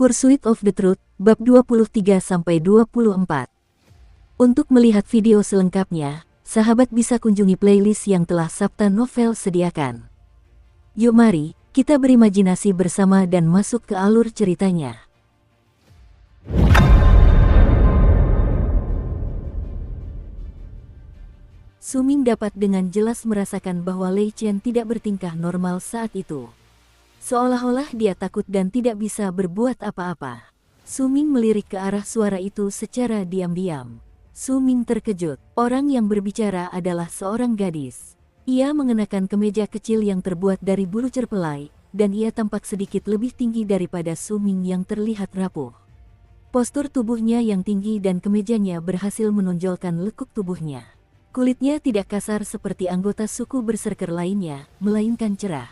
Pursuit of the Truth, bab 23-24. Untuk melihat video selengkapnya, sahabat bisa kunjungi playlist yang telah Sabta Novel sediakan. Yuk mari, kita berimajinasi bersama dan masuk ke alur ceritanya. Suming dapat dengan jelas merasakan bahwa Lei Chen tidak bertingkah normal saat itu. Seolah-olah dia takut dan tidak bisa berbuat apa-apa. Suming melirik ke arah suara itu secara diam-diam. Suming terkejut. Orang yang berbicara adalah seorang gadis. Ia mengenakan kemeja kecil yang terbuat dari bulu cerpelai, dan ia tampak sedikit lebih tinggi daripada Suming yang terlihat rapuh. Postur tubuhnya yang tinggi dan kemejanya berhasil menonjolkan lekuk tubuhnya. Kulitnya tidak kasar seperti anggota suku berserker lainnya, melainkan cerah.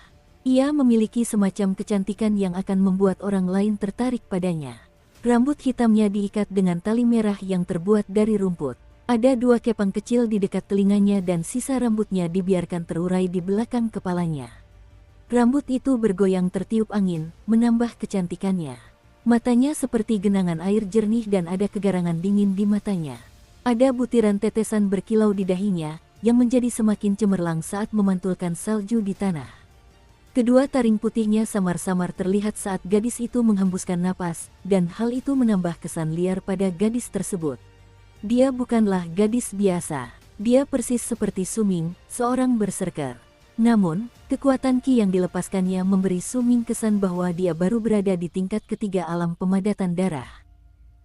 Ia memiliki semacam kecantikan yang akan membuat orang lain tertarik padanya. Rambut hitamnya diikat dengan tali merah yang terbuat dari rumput. Ada dua kepang kecil di dekat telinganya dan sisa rambutnya dibiarkan terurai di belakang kepalanya. Rambut itu bergoyang tertiup angin, menambah kecantikannya. Matanya seperti genangan air jernih dan ada kegarangan dingin di matanya. Ada butiran tetesan berkilau di dahinya, yang menjadi semakin cemerlang saat memantulkan salju di tanah. Kedua taring putihnya samar-samar terlihat saat gadis itu menghembuskan napas, dan hal itu menambah kesan liar pada gadis tersebut. Dia bukanlah gadis biasa. Dia persis seperti Suming, seorang berserker. Namun, kekuatan Qi yang dilepaskannya memberi Suming kesan bahwa dia baru berada di tingkat ketiga alam pemadatan darah.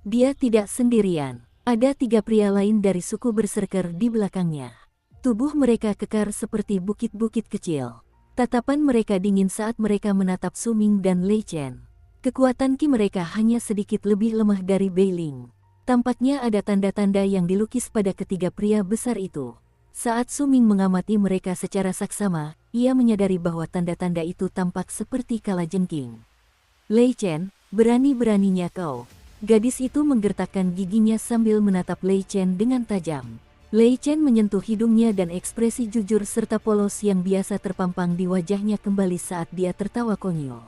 Dia tidak sendirian. Ada 3 pria lain dari suku berserker di belakangnya. Tubuh mereka kekar seperti bukit-bukit kecil. Tatapan mereka dingin saat mereka menatap Suming dan Lei Chen. Kekuatan Qi mereka hanya sedikit lebih lemah dari Beiling. Tampaknya ada tanda-tanda yang dilukis pada ketiga pria besar itu. Saat Suming mengamati mereka secara saksama, ia menyadari bahwa tanda-tanda itu tampak seperti kalajengking. Lei Chen, berani-beraninya kau. Gadis itu menggertakkan giginya sambil menatap Lei Chen dengan tajam. Lei Chen menyentuh hidungnya dan ekspresi jujur serta polos yang biasa terpampang di wajahnya kembali saat dia tertawa konyol.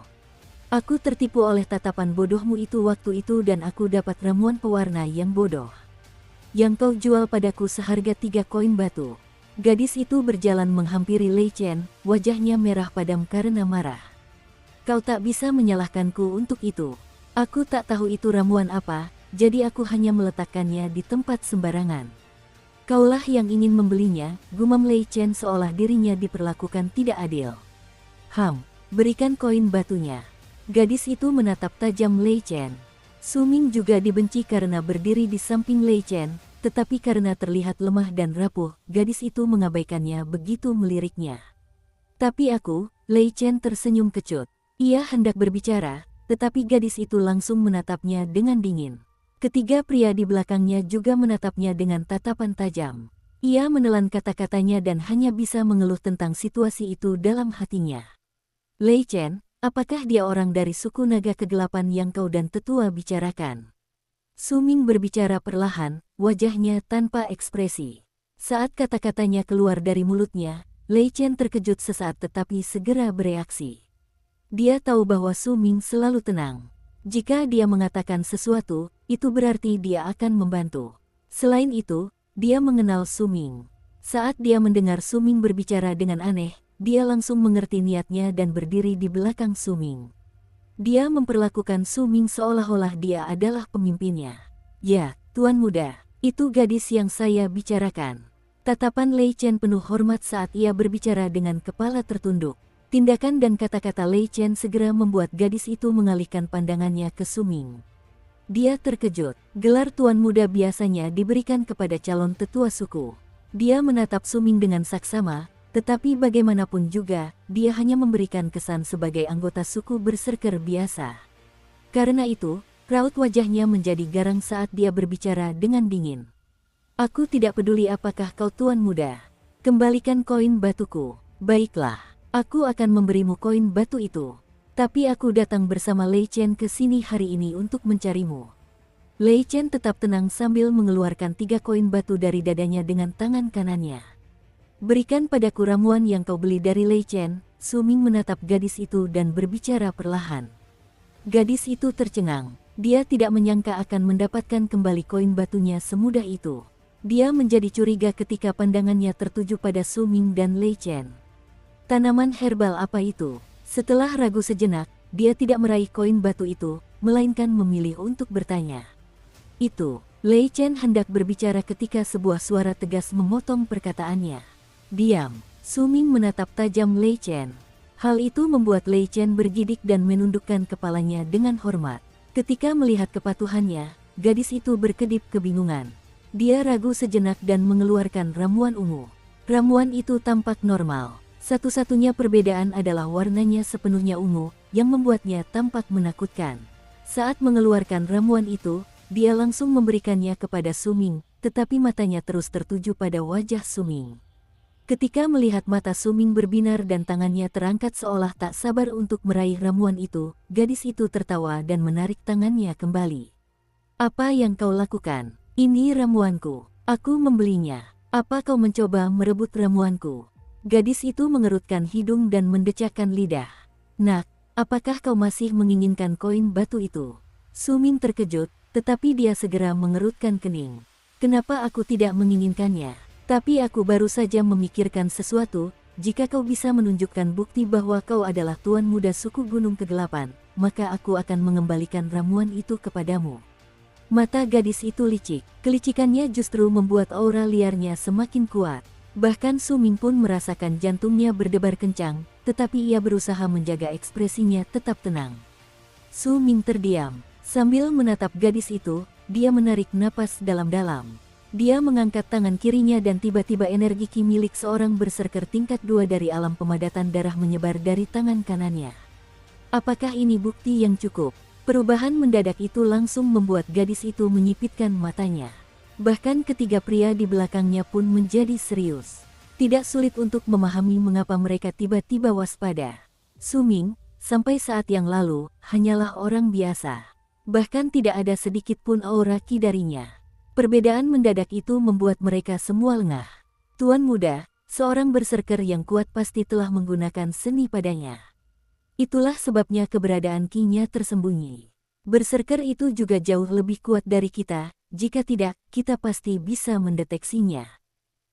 Aku tertipu oleh tatapan bodohmu itu waktu itu dan aku dapat ramuan pewarna yang bodoh. Yang kau jual padaku seharga 3 koin batu. Gadis itu berjalan menghampiri Lei Chen, wajahnya merah padam karena marah. Kau tak bisa menyalahkanku untuk itu. Aku tak tahu itu ramuan apa, jadi aku hanya meletakkannya di tempat sembarangan. Kaulah yang ingin membelinya, gumam Lei Chen seolah dirinya diperlakukan tidak adil. Berikan koin batunya. Gadis itu menatap tajam Lei Chen. Suming juga dibenci karena berdiri di samping Lei Chen, tetapi karena terlihat lemah dan rapuh, gadis itu mengabaikannya begitu meliriknya. Tapi aku, Lei Chen tersenyum kecut. Ia hendak berbicara, tetapi gadis itu langsung menatapnya dengan dingin. Ketiga pria di belakangnya juga menatapnya dengan tatapan tajam. Ia menelan kata-katanya dan hanya bisa mengeluh tentang situasi itu dalam hatinya. Lei Chen, apakah dia orang dari suku naga kegelapan yang kau dan tetua bicarakan? Suming berbicara perlahan, wajahnya tanpa ekspresi. Saat kata-katanya keluar dari mulutnya, Lei Chen terkejut sesaat tetapi segera bereaksi. Dia tahu bahwa Suming selalu tenang. Jika dia mengatakan sesuatu, itu berarti dia akan membantu. Selain itu, dia mengenal Suming. Saat dia mendengar Suming berbicara dengan aneh, dia langsung mengerti niatnya dan berdiri di belakang Suming. Dia memperlakukan Suming seolah-olah dia adalah pemimpinnya. Ya, Tuan Muda, itu gadis yang saya bicarakan. Tatapan Lei Chen penuh hormat saat ia berbicara dengan kepala tertunduk. Tindakan dan kata-kata Lei Chen segera membuat gadis itu mengalihkan pandangannya ke Suming. Dia terkejut. Gelar Tuan Muda biasanya diberikan kepada calon tetua suku. Dia menatap Suming dengan saksama, tetapi bagaimanapun juga, dia hanya memberikan kesan sebagai anggota suku berserker biasa. Karena itu, raut wajahnya menjadi garang saat dia berbicara dengan dingin. Aku tidak peduli apakah kau Tuan Muda. Kembalikan koin batuku. Baiklah. Aku akan memberimu koin batu itu. Tapi aku datang bersama Lei Chen ke sini hari ini untuk mencarimu. Lei Chen tetap tenang sambil mengeluarkan 3 koin batu dari dadanya dengan tangan kanannya. Berikan padaku ramuan yang kau beli dari Lei Chen. Suming menatap gadis itu dan berbicara perlahan. Gadis itu tercengang. Dia tidak menyangka akan mendapatkan kembali koin batunya semudah itu. Dia menjadi curiga ketika pandangannya tertuju pada Su Ming dan Lei Chen. Tanaman herbal apa itu? Setelah ragu sejenak, dia tidak meraih koin batu itu, melainkan memilih untuk bertanya. Itu, Lei Chen hendak berbicara ketika sebuah suara tegas memotong perkataannya. Diam, Su Ming menatap tajam Lei Chen. Hal itu membuat Lei Chen bergidik dan menundukkan kepalanya dengan hormat. Ketika melihat kepatuhannya, gadis itu berkedip kebingungan. Dia ragu sejenak dan mengeluarkan ramuan ungu. Ramuan itu tampak normal. Satu-satunya perbedaan adalah warnanya sepenuhnya ungu, yang membuatnya tampak menakutkan. Saat mengeluarkan ramuan itu, dia langsung memberikannya kepada Su Ming, tetapi matanya terus tertuju pada wajah Su Ming. Ketika melihat mata Su Ming berbinar dan tangannya terangkat seolah tak sabar untuk meraih ramuan itu, gadis itu tertawa dan menarik tangannya kembali. Apa yang kau lakukan? Ini ramuanku. Aku membelinya. Apa kau mencoba merebut ramuanku? Gadis itu mengerutkan hidung dan mendecakkan lidah. Nak, apakah kau masih menginginkan koin batu itu? Su Ming terkejut, tetapi dia segera mengerutkan kening. Kenapa aku tidak menginginkannya? Tapi aku baru saja memikirkan sesuatu. Jika kau bisa menunjukkan bukti bahwa kau adalah tuan muda suku Gunung Kegelapan, maka aku akan mengembalikan ramuan itu kepadamu. Mata gadis itu licik. Kelicikannya justru membuat aura liarnya semakin kuat. Bahkan Su Ming pun merasakan jantungnya berdebar kencang, tetapi ia berusaha menjaga ekspresinya tetap tenang. Su Ming terdiam. Sambil menatap gadis itu, dia menarik napas dalam-dalam. Dia mengangkat tangan kirinya dan tiba-tiba energi ki milik seorang berserker tingkat 2 dari alam pemadatan darah menyebar dari tangan kanannya. Apakah ini bukti yang cukup? Perubahan mendadak itu langsung membuat gadis itu menyipitkan matanya. Bahkan ketiga pria di belakangnya pun menjadi serius. Tidak sulit untuk memahami mengapa mereka tiba-tiba waspada. Su Ming, sampai saat yang lalu, hanyalah orang biasa. Bahkan tidak ada sedikit pun aura ki darinya. Perbedaan mendadak itu membuat mereka semua lengah. Tuan muda, seorang berserker yang kuat pasti telah menggunakan seni padanya. Itulah sebabnya keberadaan ki-nya tersembunyi. Berserker itu juga jauh lebih kuat dari kita, jika tidak, kita pasti bisa mendeteksinya.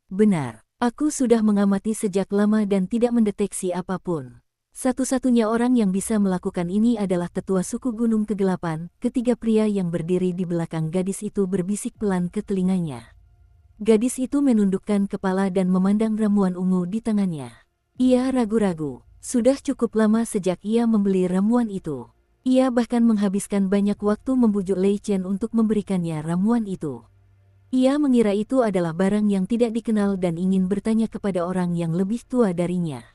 Benar, aku sudah mengamati sejak lama dan tidak mendeteksi apapun. Satu-satunya orang yang bisa melakukan ini adalah tetua suku Gunung Kegelapan. Ketiga pria yang berdiri di belakang gadis itu berbisik pelan ke telinganya. Gadis itu menundukkan kepala dan memandang ramuan ungu di tangannya. Ia ragu-ragu. Sudah cukup lama sejak ia membeli ramuan itu. Ia bahkan menghabiskan banyak waktu membujuk Lei Chen untuk memberikannya ramuan itu. Ia mengira itu adalah barang yang tidak dikenal dan ingin bertanya kepada orang yang lebih tua darinya.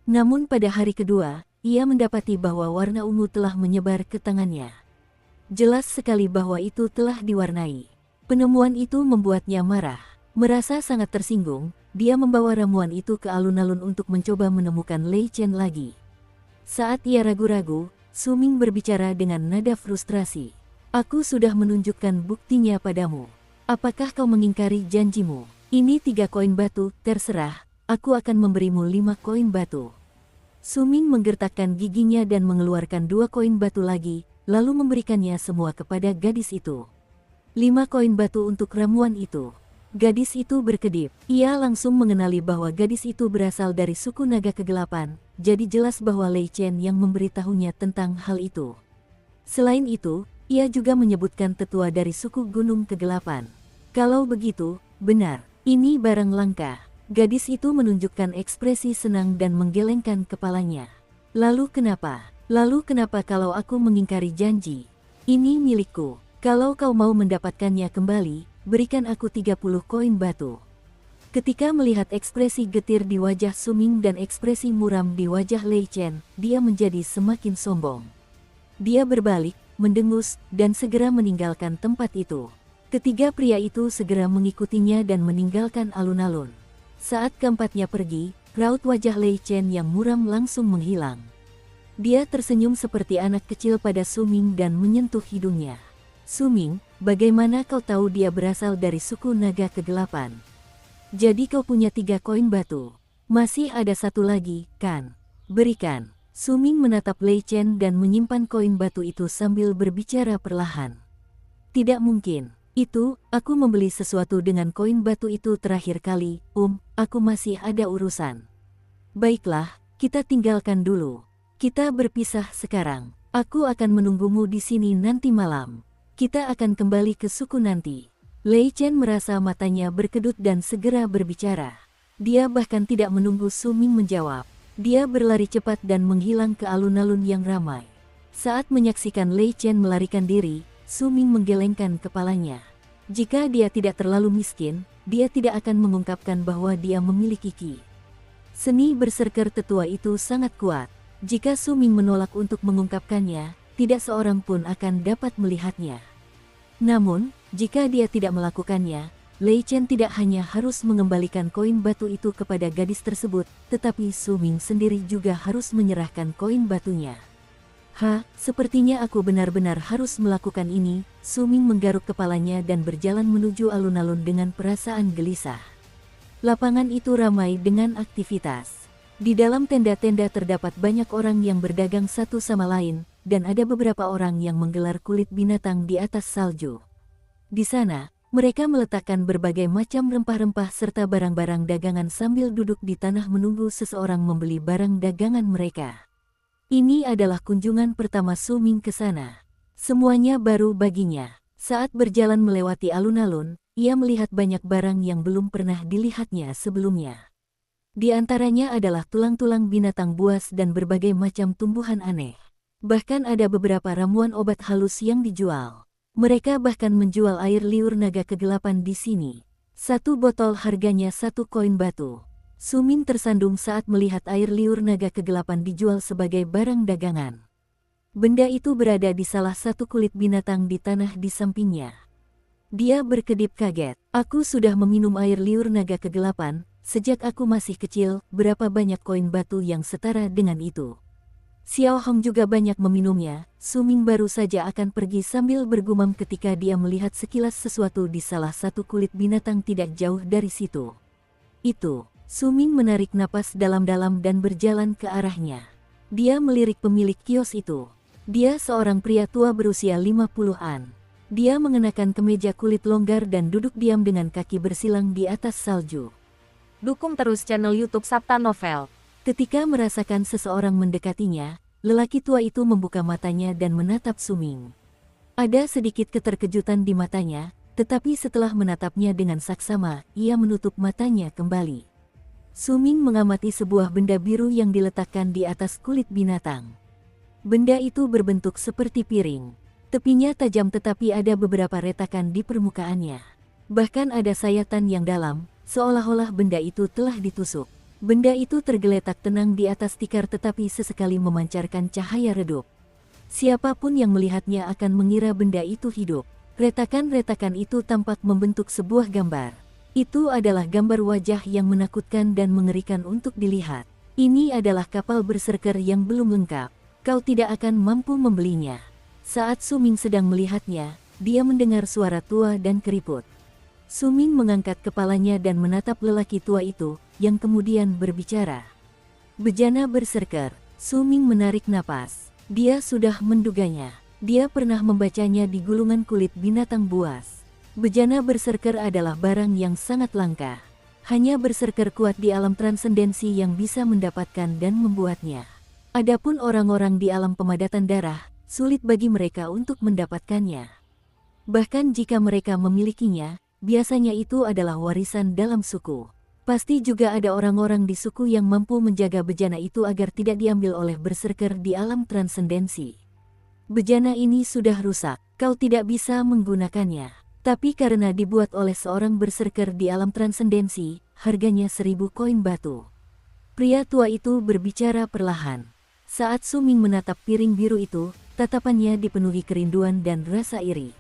Namun pada hari kedua, ia mendapati bahwa warna ungu telah menyebar ke tangannya. Jelas sekali bahwa itu telah diwarnai. Penemuan itu membuatnya marah. Merasa sangat tersinggung, dia membawa ramuan itu ke alun-alun untuk mencoba menemukan Lei Chen lagi. Saat ia ragu-ragu, Su Ming berbicara dengan nada frustrasi. Aku sudah menunjukkan buktinya padamu. Apakah kau mengingkari janjimu? Ini 3 koin batu, terserah, aku akan memberimu 5 koin batu. Su Ming menggertakkan giginya dan mengeluarkan 2 koin batu lagi, lalu memberikannya semua kepada gadis itu. 5 koin batu untuk ramuan itu. Gadis itu berkedip. Ia langsung mengenali bahwa gadis itu berasal dari suku naga kegelapan, jadi jelas bahwa Lei Chen yang memberitahunya tentang hal itu. Selain itu, ia juga menyebutkan tetua dari suku Gunung Kegelapan. Kalau begitu, benar, ini barang langka. Gadis itu menunjukkan ekspresi senang dan menggelengkan kepalanya. Lalu kenapa kalau aku mengingkari janji? Ini milikku. Kalau kau mau mendapatkannya kembali, berikan aku 30 koin batu. Ketika melihat ekspresi getir di wajah Su Ming dan ekspresi muram di wajah Lei Chen, dia menjadi semakin sombong. Dia berbalik, mendengus, dan segera meninggalkan tempat itu. Ketiga pria itu segera mengikutinya dan meninggalkan alun-alun. Saat keempatnya pergi, raut wajah Lei Chen yang muram langsung menghilang. Dia tersenyum seperti anak kecil pada Su Ming dan menyentuh hidungnya. Su Ming, bagaimana kau tahu dia berasal dari suku naga kegelapan? Jadi kau punya 3 koin batu. Masih ada 1 lagi, kan? Berikan. Suming menatap Lei Chen dan menyimpan koin batu itu sambil berbicara perlahan. Tidak mungkin. Aku membeli sesuatu dengan koin batu itu terakhir kali, aku masih ada urusan. Baiklah, kita tinggalkan dulu. Kita berpisah sekarang. Aku akan menunggumu di sini nanti malam. Kita akan kembali ke suku nanti. Lei Chen merasa matanya berkedut dan segera berbicara. Dia bahkan tidak menunggu Suming menjawab. Dia berlari cepat dan menghilang ke alun-alun yang ramai. Saat menyaksikan Lei Chen melarikan diri, Suming menggelengkan kepalanya. Jika dia tidak terlalu miskin, dia tidak akan mengungkapkan bahwa dia memiliki ki. Seni berserker tetua itu sangat kuat. Jika Suming menolak untuk mengungkapkannya, tidak seorang pun akan dapat melihatnya. Namun, jika dia tidak melakukannya, Lei Chen tidak hanya harus mengembalikan koin batu itu kepada gadis tersebut, tetapi Suming sendiri juga harus menyerahkan koin batunya. Sepertinya aku benar-benar harus melakukan ini. Suming menggaruk kepalanya dan berjalan menuju alun-alun dengan perasaan gelisah. Lapangan itu ramai dengan aktivitas. Di dalam tenda-tenda terdapat banyak orang yang berdagang satu sama lain, dan ada beberapa orang yang menggelar kulit binatang di atas salju. Di sana, mereka meletakkan berbagai macam rempah-rempah serta barang-barang dagangan sambil duduk di tanah menunggu seseorang membeli barang dagangan mereka. Ini adalah kunjungan pertama Suming ke sana. Semuanya baru baginya. Saat berjalan melewati alun-alun, ia melihat banyak barang yang belum pernah dilihatnya sebelumnya. Di antaranya adalah tulang-tulang binatang buas dan berbagai macam tumbuhan aneh. Bahkan ada beberapa ramuan obat halus yang dijual. Mereka bahkan menjual air liur naga kegelapan di sini. Satu botol harganya 1 koin batu. Suming tersandung saat melihat air liur naga kegelapan dijual sebagai barang dagangan. Benda itu berada di salah satu kulit binatang di tanah di sampingnya. Dia berkedip kaget. Aku sudah meminum air liur naga kegelapan, sejak aku masih kecil. Berapa banyak koin batu yang setara dengan itu? Xiao Hong juga banyak meminumnya. Suming baru saja akan pergi sambil bergumam ketika dia melihat sekilas sesuatu di salah satu kulit binatang tidak jauh dari situ. Suming menarik napas dalam-dalam dan berjalan ke arahnya. Dia melirik pemilik kios itu. Dia seorang pria tua berusia 50-an. Dia mengenakan kemeja kulit longgar dan duduk diam dengan kaki bersilang di atas salju. Dukung terus channel YouTube Sabta Novel. Ketika merasakan seseorang mendekatinya, lelaki tua itu membuka matanya dan menatap Suming. Ada sedikit keterkejutan di matanya, tetapi setelah menatapnya dengan saksama, ia menutup matanya kembali. Suming mengamati sebuah benda biru yang diletakkan di atas kulit binatang. Benda itu berbentuk seperti piring. Tepinya tajam tetapi ada beberapa retakan di permukaannya. Bahkan ada sayatan yang dalam, seolah-olah benda itu telah ditusuk. Benda itu tergeletak tenang di atas tikar tetapi sesekali memancarkan cahaya redup. Siapapun yang melihatnya akan mengira benda itu hidup. Retakan-retakan itu tampak membentuk sebuah gambar. Itu adalah gambar wajah yang menakutkan dan mengerikan untuk dilihat. Ini adalah kapal berserker yang belum lengkap. Kau tidak akan mampu membelinya. Saat Suming sedang melihatnya, dia mendengar suara tua dan keriput. Suming mengangkat kepalanya dan menatap lelaki tua itu, yang kemudian berbicara. Bejana berserker. Suming menarik napas. Dia sudah menduganya. Dia pernah membacanya di gulungan kulit binatang buas. Bejana berserker adalah barang yang sangat langka. Hanya berserker kuat di alam transendensi yang bisa mendapatkan dan membuatnya. Adapun orang-orang di alam pemadatan darah, sulit bagi mereka untuk mendapatkannya. Bahkan jika mereka memilikinya, biasanya itu adalah warisan dalam suku. Pasti juga ada orang-orang di suku yang mampu menjaga bejana itu agar tidak diambil oleh berserker di alam transendensi. Bejana ini sudah rusak, kau tidak bisa menggunakannya. Tapi karena dibuat oleh seorang berserker di alam transendensi, harganya 1000 koin batu. Pria tua itu berbicara perlahan. Saat Suming menatap piring biru itu, tatapannya dipenuhi kerinduan dan rasa iri.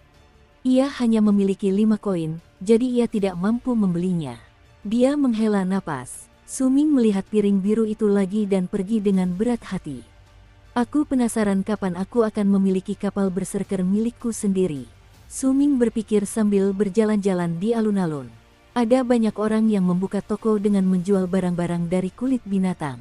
Ia hanya memiliki 5 koin, jadi ia tidak mampu membelinya. Dia menghela napas. Suming melihat piring biru itu lagi dan pergi dengan berat hati. Aku penasaran kapan aku akan memiliki kapal berserker milikku sendiri. Suming berpikir sambil berjalan-jalan di alun-alun. Ada banyak orang yang membuka toko dengan menjual barang-barang dari kulit binatang.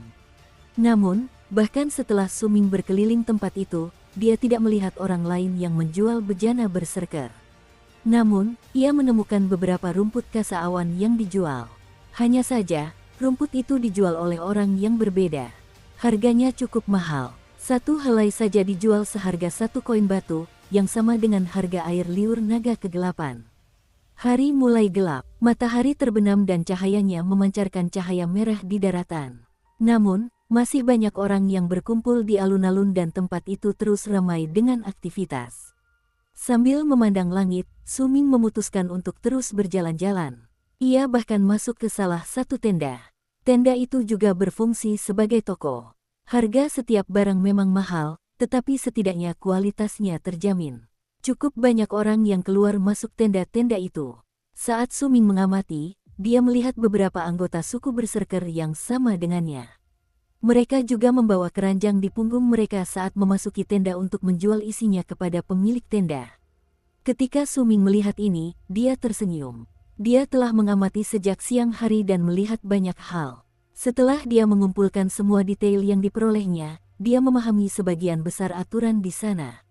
Namun, Bahkan setelah Suming berkeliling tempat itu, dia tidak melihat orang lain yang menjual bejana berserker. Namun, ia menemukan beberapa rumput kasa awan yang dijual. Hanya saja, rumput itu dijual oleh orang yang berbeda. Harganya cukup mahal. Satu helai saja dijual seharga 1 koin batu, yang sama dengan harga air liur naga kegelapan. Hari mulai gelap, matahari terbenam dan cahayanya memancarkan cahaya merah di daratan. Namun, masih banyak orang yang berkumpul di alun-alun dan tempat itu terus ramai dengan aktivitas. Sambil memandang langit, Suming memutuskan untuk terus berjalan-jalan. Ia bahkan masuk ke salah satu tenda. Tenda itu juga berfungsi sebagai toko. Harga setiap barang memang mahal, tetapi setidaknya kualitasnya terjamin. Cukup banyak orang yang keluar masuk tenda-tenda itu. Saat Suming mengamati, dia melihat beberapa anggota suku berserker yang sama dengannya. Mereka juga membawa keranjang di punggung mereka saat memasuki tenda untuk menjual isinya kepada pemilik tenda. Ketika Suming melihat ini, dia tersenyum. Dia telah mengamati sejak siang hari dan melihat banyak hal. Setelah dia mengumpulkan semua detail yang diperolehnya, dia memahami sebagian besar aturan di sana.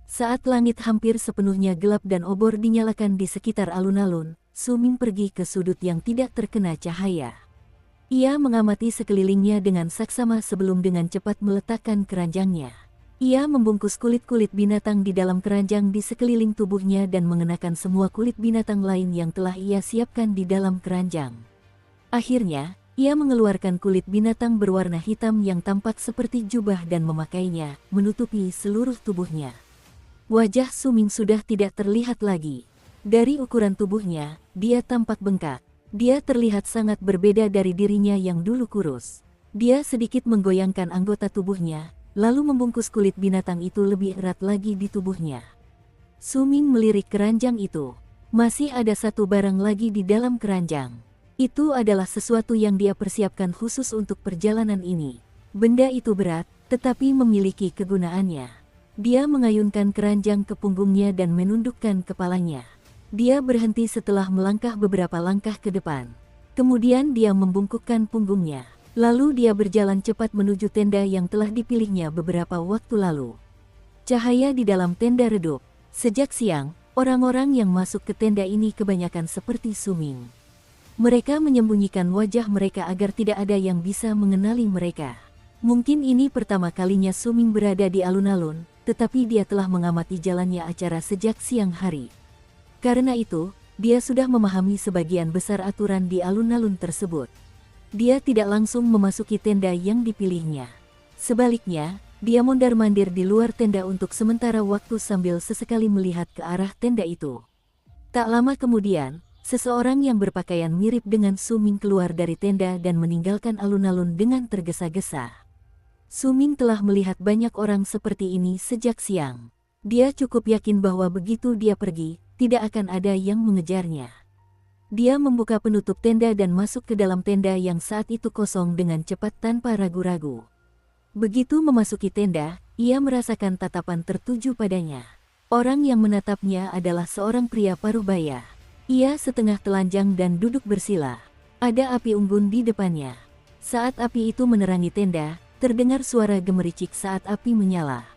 Saat langit hampir sepenuhnya gelap dan obor dinyalakan di sekitar alun-alun, Suming pergi ke sudut yang tidak terkena cahaya. Ia mengamati sekelilingnya dengan saksama sebelum dengan cepat meletakkan keranjangnya. Ia membungkus kulit-kulit binatang di dalam keranjang di sekeliling tubuhnya dan mengenakan semua kulit binatang lain yang telah ia siapkan di dalam keranjang. Akhirnya, ia mengeluarkan kulit binatang berwarna hitam yang tampak seperti jubah dan memakainya, menutupi seluruh tubuhnya. Wajah Suming sudah tidak terlihat lagi. Dari ukuran tubuhnya, dia tampak bengkak. Dia terlihat sangat berbeda dari dirinya yang dulu kurus. Dia sedikit menggoyangkan anggota tubuhnya, lalu membungkus kulit binatang itu lebih erat lagi di tubuhnya. Suming melirik keranjang itu. Masih ada satu barang lagi di dalam keranjang. Itu adalah sesuatu yang dia persiapkan khusus untuk perjalanan ini. Benda itu berat, tetapi memiliki kegunaannya. Dia mengayunkan keranjang ke punggungnya dan menundukkan kepalanya. Dia berhenti setelah melangkah beberapa langkah ke depan. Kemudian dia membungkukkan punggungnya. Lalu dia berjalan cepat menuju tenda yang telah dipilihnya beberapa waktu lalu. Cahaya di dalam tenda redup. Sejak siang, orang-orang yang masuk ke tenda ini kebanyakan seperti Suming. Mereka menyembunyikan wajah mereka agar tidak ada yang bisa mengenali mereka. Mungkin ini pertama kalinya Suming berada di alun-alun, tetapi dia telah mengamati jalannya acara sejak siang hari. Karena itu, dia sudah memahami sebagian besar aturan di alun-alun tersebut. Dia tidak langsung memasuki tenda yang dipilihnya. Sebaliknya, dia mondar-mandir di luar tenda untuk sementara waktu sambil sesekali melihat ke arah tenda itu. Tak lama kemudian, seseorang yang berpakaian mirip dengan Suming keluar dari tenda dan meninggalkan alun-alun dengan tergesa-gesa. Suming telah melihat banyak orang seperti ini sejak siang. Dia cukup yakin bahwa begitu dia pergi, tidak akan ada yang mengejarnya. Dia membuka penutup tenda dan masuk ke dalam tenda yang saat itu kosong dengan cepat tanpa ragu-ragu. Begitu memasuki tenda, ia merasakan tatapan tertuju padanya. Orang yang menatapnya adalah seorang pria parubaya. Ia setengah telanjang dan duduk bersila. Ada api unggun di depannya. Saat api itu menerangi tenda, terdengar suara gemericik saat api menyala.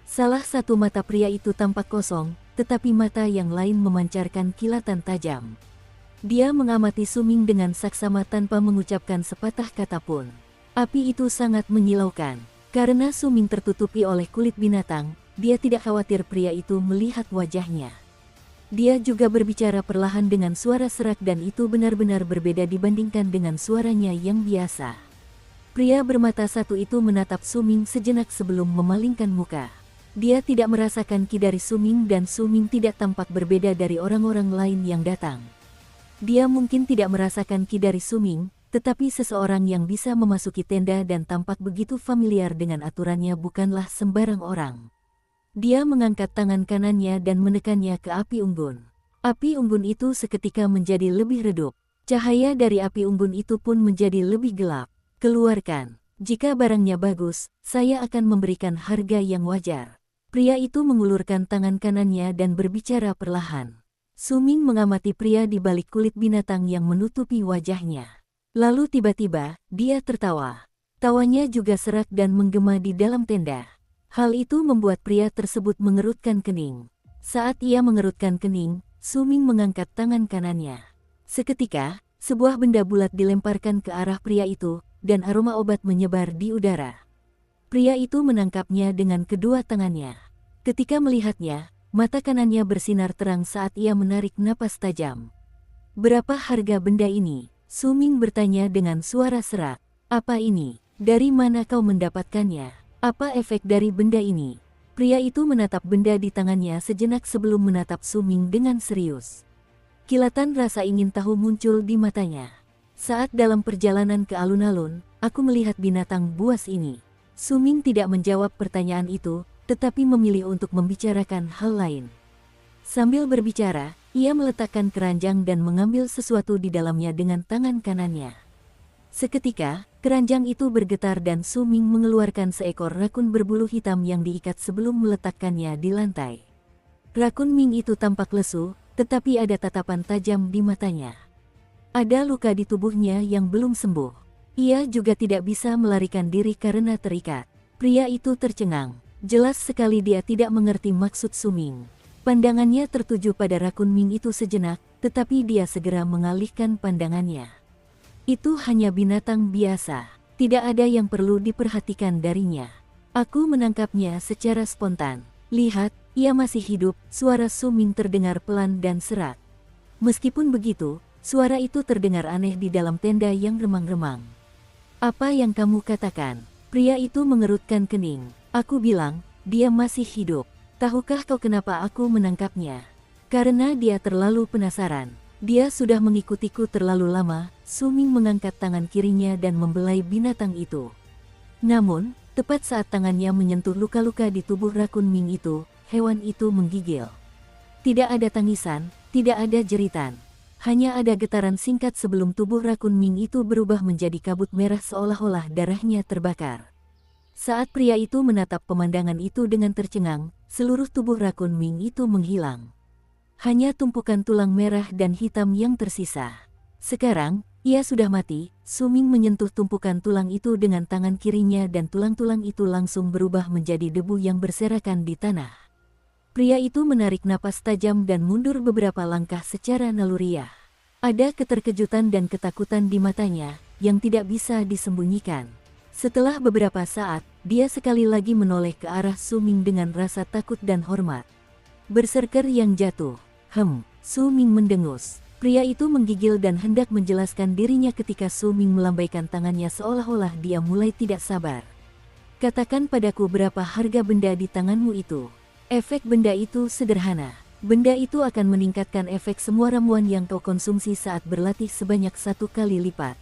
Salah satu mata pria itu tampak kosong, tetapi mata yang lain memancarkan kilatan tajam. Dia mengamati Suming dengan saksama tanpa mengucapkan sepatah kata pun. Api itu sangat menyilaukan. Karena Suming tertutupi oleh kulit binatang, dia tidak khawatir pria itu melihat wajahnya. Dia juga berbicara perlahan dengan suara serak dan itu benar-benar berbeda dibandingkan dengan suaranya yang biasa. Pria bermata satu itu menatap Suming sejenak sebelum memalingkan muka. Dia tidak merasakan ki dari Suming dan Suming tidak tampak berbeda dari orang-orang lain yang datang. Dia mungkin tidak merasakan ki dari Suming, tetapi seseorang yang bisa memasuki tenda dan tampak begitu familiar dengan aturannya bukanlah sembarang orang. Dia mengangkat tangan kanannya dan menekannya ke api unggun. Api unggun itu seketika menjadi lebih redup. Cahaya dari api unggun itu pun menjadi lebih gelap. Keluarkan. Jika barangnya bagus, saya akan memberikan harga yang wajar. Pria itu mengulurkan tangan kanannya dan berbicara perlahan. Suming mengamati pria di balik kulit binatang yang menutupi wajahnya. Lalu tiba-tiba, dia tertawa. Tawanya juga serak dan menggema di dalam tenda. Hal itu membuat pria tersebut mengerutkan kening. Saat ia mengerutkan kening, Suming mengangkat tangan kanannya. Seketika, sebuah benda bulat dilemparkan ke arah pria itu, dan aroma obat menyebar di udara. Pria itu menangkapnya dengan kedua tangannya. Ketika melihatnya, mata kanannya bersinar terang saat ia menarik napas tajam. "Berapa harga benda ini?" Suming bertanya dengan suara serak. "Apa ini? Dari mana kau mendapatkannya? Apa efek dari benda ini?" Pria itu menatap benda di tangannya sejenak sebelum menatap Suming dengan serius. Kilatan rasa ingin tahu muncul di matanya. "Saat dalam perjalanan ke alun-alun, aku melihat binatang buas ini." Suming tidak menjawab pertanyaan itu, tetapi memilih untuk membicarakan hal lain. Sambil berbicara, ia meletakkan keranjang dan mengambil sesuatu di dalamnya dengan tangan kanannya. Seketika, keranjang itu bergetar dan Suming mengeluarkan seekor rakun berbulu hitam yang diikat sebelum meletakkannya di lantai. Rakun Ming itu tampak lesu, tetapi ada tatapan tajam di matanya. Ada luka di tubuhnya yang belum sembuh. Ia juga tidak bisa melarikan diri karena terikat. Pria itu tercengang. Jelas sekali dia tidak mengerti maksud Suming. Pandangannya tertuju pada rakun Ming itu sejenak, tetapi dia segera mengalihkan pandangannya. Itu hanya binatang biasa. Tidak ada yang perlu diperhatikan darinya. Aku menangkapnya secara spontan. Lihat, ia masih hidup. Suara Suming terdengar pelan dan serak. Meskipun begitu, suara itu terdengar aneh di dalam tenda yang remang-remang. "Apa yang kamu katakan?" Pria itu mengerutkan kening. "Aku bilang, dia masih hidup. Tahukah kau kenapa aku menangkapnya? Karena dia terlalu penasaran. Dia sudah mengikutiku terlalu lama." Suming mengangkat tangan kirinya dan membelai binatang itu. Namun, tepat saat tangannya menyentuh luka-luka di tubuh rakun Ming itu, hewan itu menggigil. Tidak ada tangisan, tidak ada jeritan. Hanya ada getaran singkat sebelum tubuh rakun Ming itu berubah menjadi kabut merah seolah-olah darahnya terbakar. Saat pria itu menatap pemandangan itu dengan tercengang, seluruh tubuh rakun Ming itu menghilang. Hanya tumpukan tulang merah dan hitam yang tersisa. Sekarang, ia sudah mati. Suming menyentuh tumpukan tulang itu dengan tangan kirinya dan tulang-tulang itu langsung berubah menjadi debu yang berserakan di tanah. Pria itu menarik napas tajam dan mundur beberapa langkah secara naluriah. Ada keterkejutan dan ketakutan di matanya, yang tidak bisa disembunyikan. Setelah beberapa saat, dia sekali lagi menoleh ke arah Suming dengan rasa takut dan hormat. "Berserker yang jatuh." Suming mendengus. Pria itu menggigil dan hendak menjelaskan dirinya ketika Suming melambaikan tangannya seolah-olah dia mulai tidak sabar. "Katakan padaku berapa harga benda di tanganmu itu." Efek benda itu sederhana. Benda itu akan meningkatkan efek semua ramuan yang kau konsumsi saat berlatih sebanyak 1 kali lipat.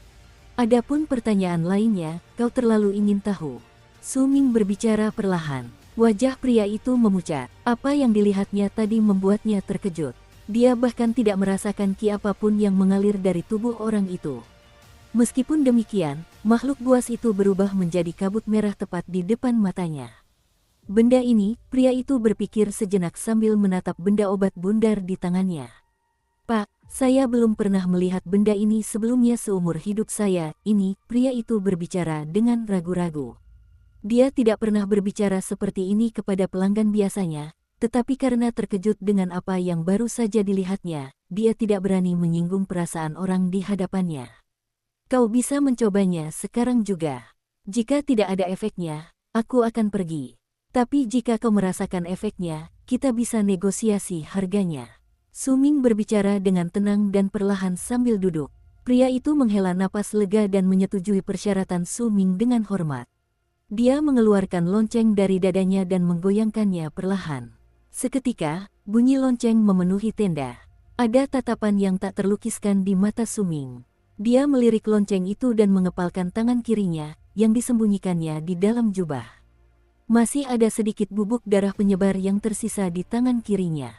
Adapun pertanyaan lainnya, kau terlalu ingin tahu. Suming berbicara perlahan. Wajah pria itu memucat. Apa yang dilihatnya tadi membuatnya terkejut. Dia bahkan tidak merasakan ki apapun yang mengalir dari tubuh orang itu. Meskipun demikian, makhluk buas itu berubah menjadi kabut merah tepat di depan matanya. Benda ini, pria itu berpikir sejenak sambil menatap benda obat bundar di tangannya. "Pak, saya belum pernah melihat benda ini sebelumnya seumur hidup saya." Ini, pria itu berbicara dengan ragu-ragu. Dia tidak pernah berbicara seperti ini kepada pelanggan biasanya, tetapi karena terkejut dengan apa yang baru saja dilihatnya, dia tidak berani menyinggung perasaan orang di hadapannya. "Kau bisa mencobanya sekarang juga. Jika tidak ada efeknya, aku akan pergi. Tapi jika kau merasakan efeknya, kita bisa negosiasi harganya." Suming berbicara dengan tenang dan perlahan sambil duduk. Pria itu menghela napas lega dan menyetujui persyaratan Suming dengan hormat. Dia mengeluarkan lonceng dari dadanya dan menggoyangkannya perlahan. Seketika, bunyi lonceng memenuhi tenda. Ada tatapan yang tak terlukiskan di mata Suming. Dia melirik lonceng itu dan mengepalkan tangan kirinya, yang disembunyikannya di dalam jubah. Masih ada sedikit bubuk darah penyebar yang tersisa di tangan kirinya.